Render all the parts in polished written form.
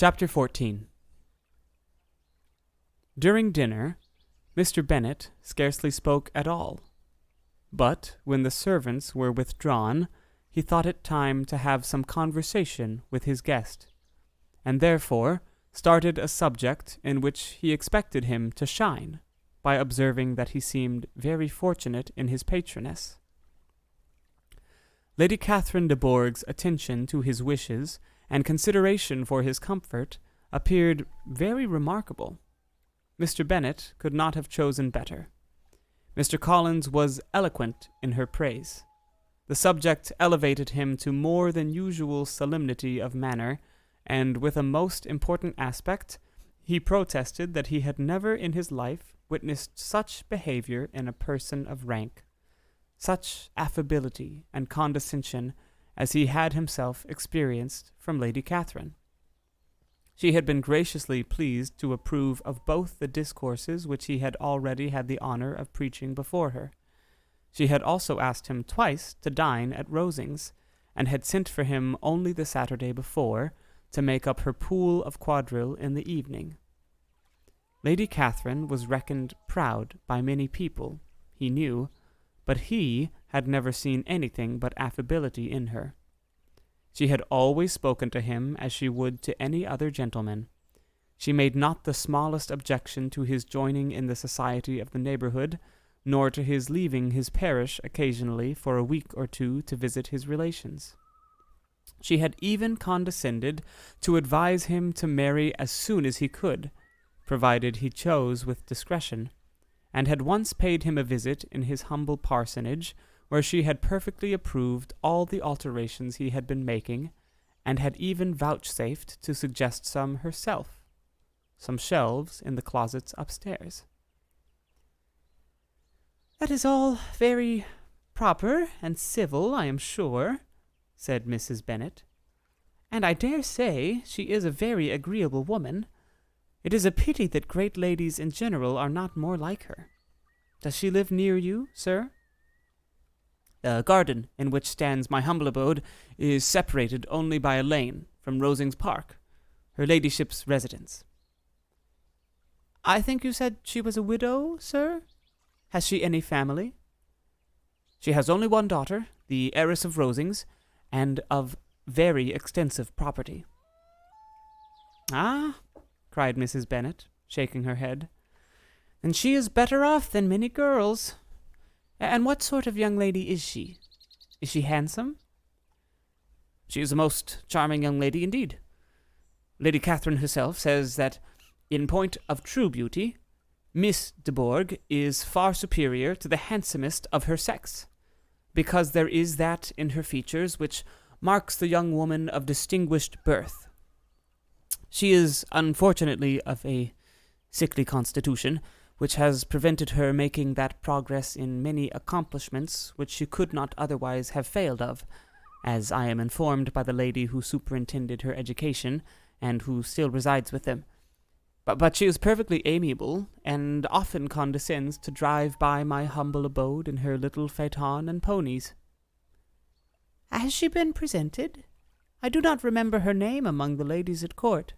Chapter 14. During dinner, Mr. Bennet scarcely spoke at all, but when the servants were withdrawn, he thought it time to have some conversation with his guest, and therefore started a subject in which he expected him to shine, by observing that he seemed very fortunate in his patroness. Lady Catherine de Bourgh's attention to his wishes and consideration for his comfort appeared very remarkable. Mr. Bennet could not have chosen better. Mr. Collins was eloquent in her praise. The subject elevated him to more than usual solemnity of manner, and with a most important aspect, he protested that he had never in his life witnessed such behavior in a person of rank, such affability and condescension as he had himself experienced from Lady Catherine. She had been graciously pleased to approve of both the discourses which he had already had the honor of preaching before her. She had also asked him twice to dine at Rosings, and had sent for him only the Saturday before, to make up her pool of quadrille in the evening. Lady Catherine was reckoned proud by many people, he knew, but he had never seen anything but affability in her. She had always spoken to him as she would to any other gentleman. She made not the smallest objection to his joining in the society of the neighborhood, nor to his leaving his parish occasionally for a week or two to visit his relations. She had even condescended to advise him to marry as soon as he could, provided he chose with discretion, and had once paid him a visit in his humble parsonage, where she had perfectly approved all the alterations he had been making, and had even vouchsafed to suggest some herself, some shelves in the closets upstairs. "That is all very proper and civil, I am sure," said Mrs. Bennet, "and I dare say she is a very agreeable woman. It is a pity that great ladies in general are not more like her. Does she live near you, sir?" "The garden in which stands my humble abode is separated only by a lane from Rosings Park, her ladyship's residence." "I think you said she was a widow, sir? Has she any family?" "She has only one daughter, the heiress of Rosings, and of very extensive property." "Ah," cried Mrs. Bennet, shaking her head, "then she is better off than many girls. And what sort of young lady is she? Is she handsome?" "She is a most charming young lady indeed. Lady Catherine herself says that, in point of true beauty, Miss de Bourgh is far superior to the handsomest of her sex, because there is that in her features which marks the young woman of distinguished birth. She is unfortunately of a sickly constitution, which has prevented her making that progress in many accomplishments which she could not otherwise have failed of, as I am informed by the lady who superintended her education, and who still resides with them. But she is perfectly amiable, and often condescends to drive by my humble abode in her little phaeton and ponies." "Has she been presented? I do not remember her name among the ladies at court."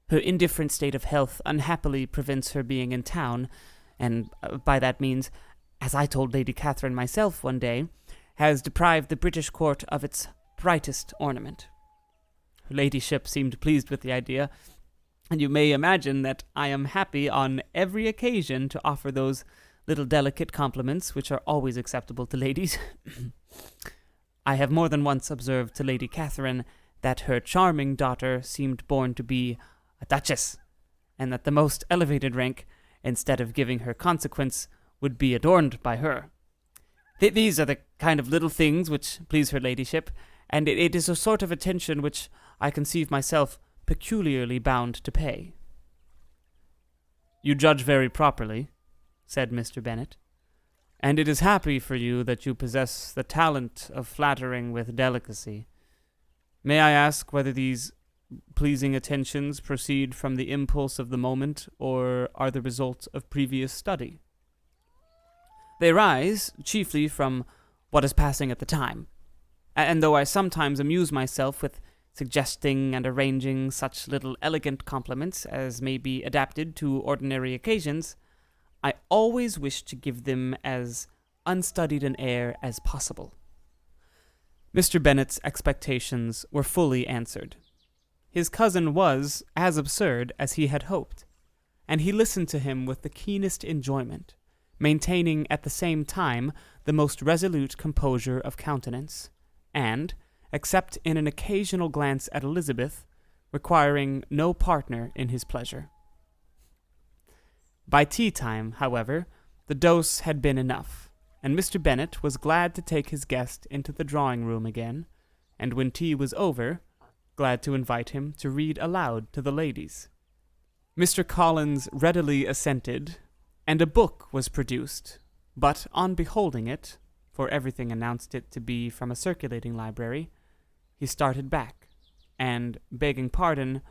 "Her indifferent state of health unhappily prevents her being in town, and by that means, as I told Lady Catherine myself one day, has deprived the British court of its brightest ornament." Her ladyship seemed pleased with the idea, and you may imagine that I am happy on every occasion to offer those little delicate compliments which are always acceptable to ladies. I have more than once observed to Lady Catherine that her charming daughter seemed born to be a duchess, and that the most elevated rank, instead of giving her consequence, would be adorned by her. These are the kind of little things which please her ladyship, and it is a sort of attention which I conceive myself peculiarly bound to pay." "You judge very properly," said Mr. Bennet, "and it is happy for you that you possess the talent of flattering with delicacy. May I ask whether these pleasing attentions proceed from the impulse of the moment, or are the result of previous study?" "They rise chiefly from what is passing at the time, and though I sometimes amuse myself with suggesting and arranging such little elegant compliments as may be adapted to ordinary occasions, I always wish to give them as unstudied an air as possible. Mr. Bennet's expectations were fully answered. His cousin was as absurd as he had hoped, and he listened to him with the keenest enjoyment, maintaining at the same time the most resolute composure of countenance, and, except in an occasional glance at Elizabeth, requiring no partner in his pleasure. By tea-time, however, the dose had been enough, and Mr. Bennet was glad to take his guest into the drawing-room again, and when tea was over, glad to invite him to read aloud to the ladies. Mr. Collins readily assented, and a book was produced, but on beholding it, for everything announced it to be from a circulating library, he started back, and, begging pardon,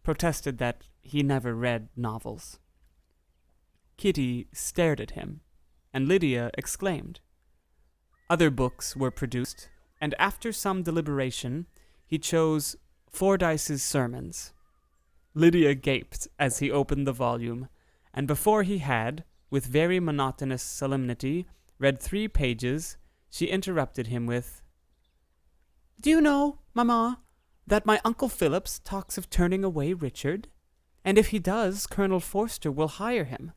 protested that he never read novels. Kitty stared at him, and Lydia exclaimed. Other books were produced, and after some deliberation, he chose Fordyce's Sermons. Lydia gaped as he opened the volume, and before he had, with very monotonous solemnity, read 3 pages, she interrupted him with, "Do you know, Mamma, that my Uncle Phillips talks of turning away Richard? And if he does, Colonel Forster will hire him.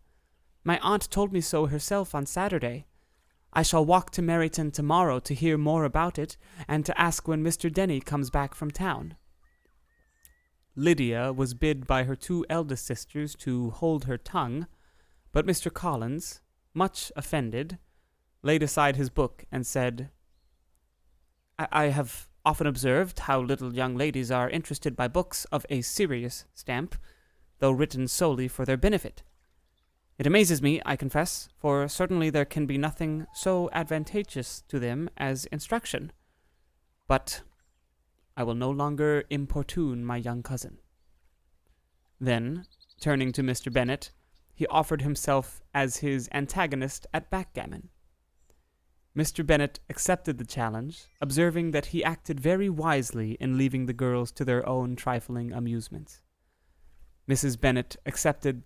My aunt told me so herself on Saturday. I shall walk to Meryton tomorrow to hear more about it, and to ask when Mr. Denny comes back from town." Lydia was bid by her 2 eldest sisters to hold her tongue, but Mr. Collins, much offended, laid aside his book and said, I have often observed how little young ladies are interested by books of a serious stamp, though written solely for their benefit. It amazes me, I confess, for certainly there can be nothing so advantageous to them as instruction. But I will no longer importune my young cousin." Then, turning to Mr. Bennet, he offered himself as his antagonist at backgammon. Mr. Bennet accepted the challenge, observing that he acted very wisely in leaving the girls to their own trifling amusements. Mrs. Bennet accepted...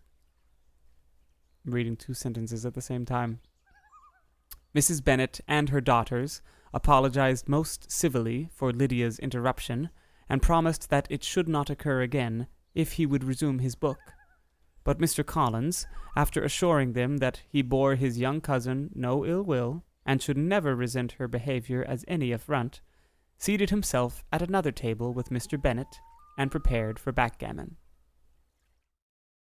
I'm reading 2 sentences at the same time. Mrs. Bennet and her daughters apologized most civilly for Lydia's interruption, and promised that it should not occur again if he would resume his book. But Mr. Collins, after assuring them that he bore his young cousin no ill will, and should never resent her behavior as any affront, seated himself at another table with Mr. Bennet, and prepared for backgammon.